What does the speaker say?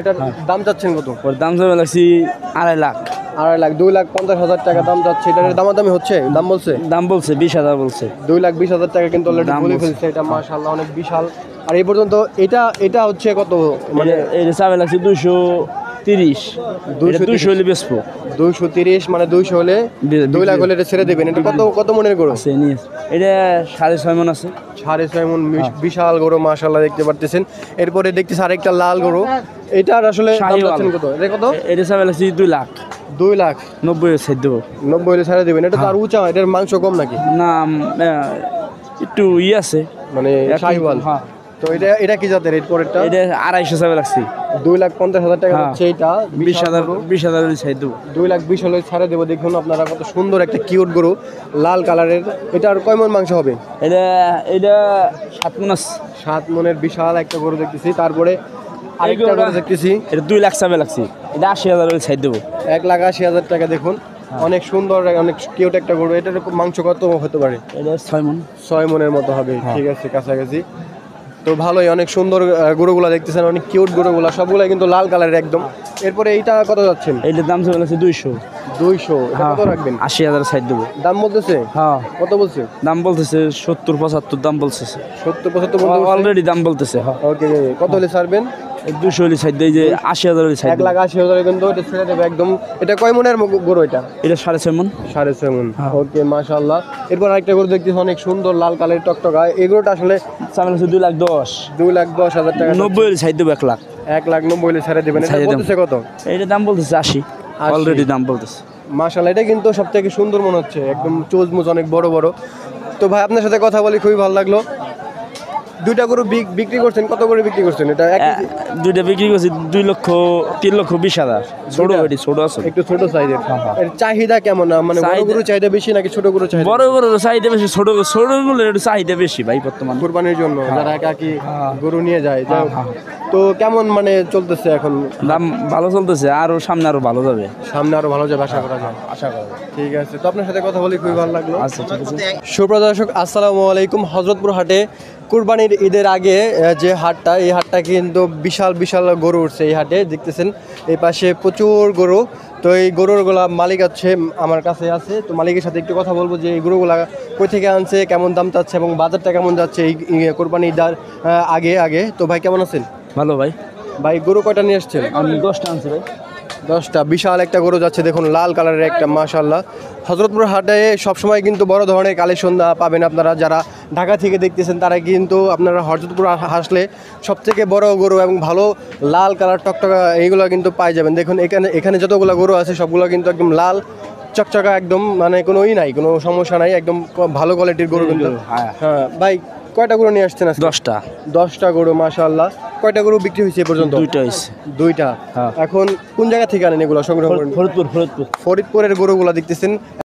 এটার দাম চাচ্ছেন কত? ওর দাম যাবে লাগছি 2.5 লাখ। 2.5 লাখ, 2,50,000 টাকা দাম যাচ্ছে। এটার দামাদামি হচ্ছে, দাম বলছে দাম বলছে 20,000 বলছে। 2,20,000 টাকা কিন্তু অলরেডি দাম বলে বলছে। ফেলছে। এটা মাশাআল্লাহ অনেক বিশাল। আর এই পর্যন্ত এটা হচ্ছে কত? মানে এটা যাবে লাগছে 230। 200 হলে বেচবো। 230, মানে 200 হলে 2 লাখ হলে এটা ছেড়ে দেবেন। এটা কত মনের গরু? আছে নিয়ে এটা 6.5 মণ আছে। 6.5 মণ, বিশাল গরু মাশাআল্লাহ দেখতে পারতেছেন। এরপরে দেখতেছি আরেকটা লাল গরু। এটার আসলে দাম চাচ্ছেন কত? এটা কত? এটা যাবে লাগছে 2 লাখ। 2 লাখ 90 ছেড়ে দেবো। 90 হলে ছেড়ে দেবেন। এটা তো আর উঁচা, এটার মাংস কম নাকি? না একটু আছে মানে শাহিওয়াল। হ্যাঁ। তো এটা কি জাতের? এর পরেরটা এটা 250 যাবে লাগছে। 2,50,000 টাকা হ্যাঁ। হচ্ছে এইটা। 20,000 হলে ছেড়ে দেবো। 2,20,000 হলে ছাড়ে দেবো। দেখুন আপনারা কত সুন্দর একটা কিউট গরু, লাল কালারের। এটা আর কয় মণ মাংস হবে? এটা 7 মণ আছে। 7 মণের বিশাল একটা গরু দেখতেছি। তারপরে আরেকটা গরু দেখতেছি। এটা 2 লাখ যাবে লাগছে। এটা 80,000 হলে ছেড়ে দেবো। 1,80,000 টাকা। দেখুন অনেক সুন্দর, অনেক কিউট একটা গরু। এটার মাংস কত হতে পারে? এটা 6 মণ। 6 মণের মতো হবে। ঠিক আছে, কাছাকাছি। তো ভালোই, অনেক সুন্দর গরুগুলা দেখতেছেন, অনেক কিউট গরুগুলা, সবগুলাই কিন্তু লাল কালারের একদম। এরপরে এইটা কত যাচ্ছেন? এটার দাম চলে লাগছে 200। 200। এটা কত রাখবেন? 80,000 ছেড়ে দেবো। দাম বলতেছে? হ্যাঁ। কত বলছে? দাম বলতেছে 70-75 দাম বলতেছে। 70-75 বলতে অলরেডি দাম বলতেছে। হ্যাঁ। ওকে, কত হলে ছাড়বেন? 200 হলে ছাড় দেয়, যে 80,000 হলে ছাড় দেয়। 1,80,000 কিন্তু এটা ছেড়ে দেবে একদম। এটা কয় মনের গরু এটা? এটা 6.5 মণ। 6.5 মণ। হ্যাঁ। ওকে, মাশাআল্লাহ। এরপর আরেকটা গরু দেখতেছি, অনেক সুন্দর লাল কালারের টকটকা। এই গরুটা আসলে চাল আছে 2,10,000। 2,10,000 টাকা। 90 হলে ছাড় দেবো 1 লাখ। 1,90,000 হলে ছেড়ে দেবেন। এটা ছেড়ে দেব। বলতেছে কত? এটা দাম বলতেছে 80। অলরেডি দাম বলতেছে। মাশাআল্লাহ, এটা কিন্তু সব থেকে সুন্দর মনে হচ্ছে, একদম চোজমুজ অনেক বড় বড়। তো ভাই, আপনার সাথে কথা বলি খুবই ভালো লাগলো। দুইটা গরু বিক্রি করছেন, কত করে বিক্রি করছেন? এটা দুইটা বিক্রি করছি 2,20,000। ছোট গাড়ি, ছোট আছে, একটু ছোট সাইজের। এর চাহিদা কেমন? মানে বড় গরু চাহিদা বেশি নাকি ছোট গরু চাহিদা? বড় বড় চাহিদা বেশি, ছোট গুলো একটু চাহিদা বেশি ভাই বর্তমান কুরবানির জন্য যারা একাকি গরু নিয়ে যায়। তো কেমন মানে চলতেছে এখন? দাম ভালো চলতেছে, আরো সামনে আরো ভালো যাবে। সামনে আরো ভালো যাবে আশা করা যায়। আশা করা যায়। ঠিক আছে, তো আপনার সাথে কথা বলি খুবই ভালো লাগলো। আচ্ছা, ঠিক আছে। সুপ্রিয় দর্শক, আসসালামু আলাইকুম। হযরতপুর হাটে কুরবানির ঈদের আগে যে হাটটা, এই হাটটা কিন্তু বিশাল বিশাল গরু উঠছে এই হাটে। দেখতেছেন এই পাশে প্রচুর গরু। তো এই গরুগুলা মালিক আছে আমার কাছে আছে। তো মালিকের সাথে একটু কথা বলবো যে এই গরুগুলা কই থেকে আনছে, কেমন দাম চাচ্ছে এবং বাজারটা কেমন যাচ্ছে এই কুরবানি ঈদের আগে। তো ভাই, কেমন আছেন? ভালো ভাই। ভাই, গরু কয়টা নিয়ে আসছেন? আমি 10টা আনছি ভাই। 10টা। বিশাল একটা গরু যাচ্ছে, দেখুন লাল কালারের একটা, মাশাআল্লাহ। হযরতপুর হাটে সবসময় কিন্তু বড় ধরনের কালেকশন পাবেন আপনারা। যারা ঢাকা থেকে দেখতেছেন তারা কিন্তু আপনারা হযরতপুর আসলে সবথেকে বড় গরু এবং ভালো লাল কালার টকটকা এইগুলো কিন্তু পাই যাবেন। দেখুন এখানে যতগুলো গরু আছে সবগুলো কিন্তু একদম লাল চকচকা, একদম মানে কোনো কোনো সমস্যা নাই, একদম ভালো কোয়ালিটির গরু কিন্তু। হ্যাঁ ভাই, কয়টা গরু নিয়ে আসছেন আজকে? 10টা গরু, মাশাআল্লাহ। কয়টা গরু বিক্রি হয়েছে এ পর্যন্ত? 2টা হয়েছে। 2টা। এখন কোন জায়গা থেকে আনেন এগুলো সংগ্রহ করেন? ফরিদপুর। ফরিদপুরের গরুগুলা দেখতেছেন